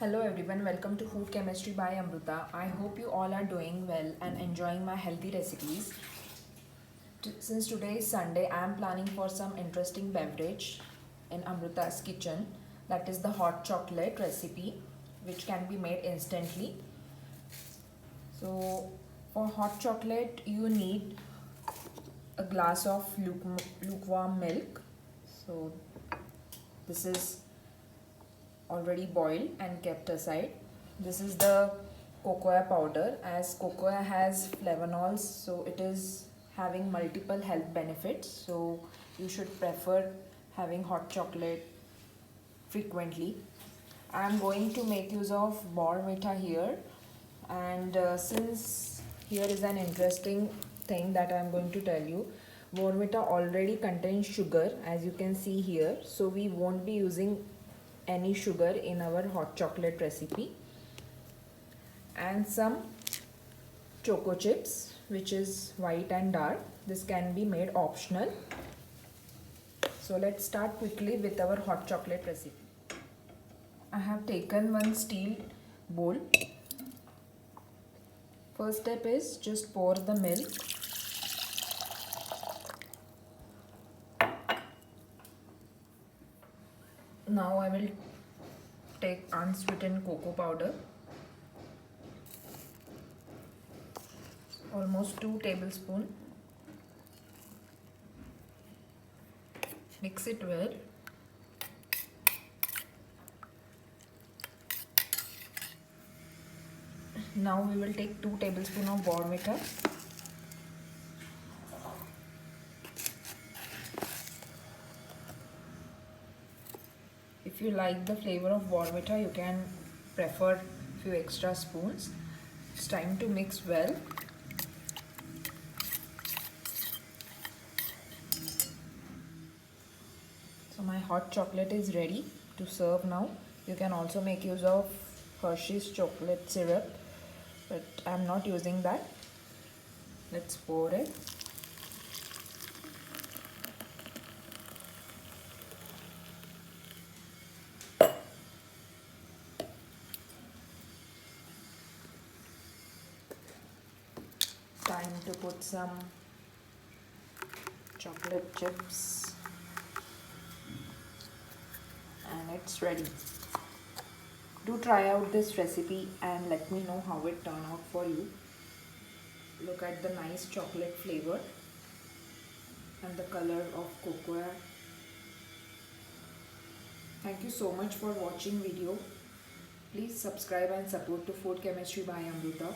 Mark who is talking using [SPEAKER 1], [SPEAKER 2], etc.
[SPEAKER 1] Hello everyone, welcome to Food Chemistry by Amruta. I hope you all are doing well and enjoying my healthy recipes. Since today is Sunday, I am planning for some interesting beverage in Amruta's kitchen. That is the hot chocolate recipe, which can be made instantly. So, for hot chocolate, you need a glass of lukewarm milk. So, this is already boiled and kept aside. This is the cocoa powder, as cocoa has flavonols, so it is having multiple health benefits, so you should prefer having hot chocolate frequently. I am going to make use of Bournvita here, and since here is an interesting thing that I am going to tell you. Bournvita already contains sugar, as you can see here, so we won't be using any sugar in our hot chocolate recipe. And some choco chips, which is white and dark. This can be made optional. So let's start quickly with our hot chocolate recipe. I have taken one steel bowl. First step is just pour the milk. Now I will take unsweetened cocoa powder, almost 2 tablespoons. Mix it well. Now we will take 2 tablespoons of Bournvita. If you like the flavor of Bournvita, you can prefer few extra spoons. It's time to mix well. So my hot chocolate is ready to serve now. You can also make use of Hershey's chocolate syrup, but I'm not using that. Let's pour it. Time to put some chocolate chips, and it's ready. Do try out this recipe and let me know how it turned out for you. Look at the nice chocolate flavor and the color of cocoa. Thank you so much for watching video. Please subscribe and support to Food Chemistry by Amruta.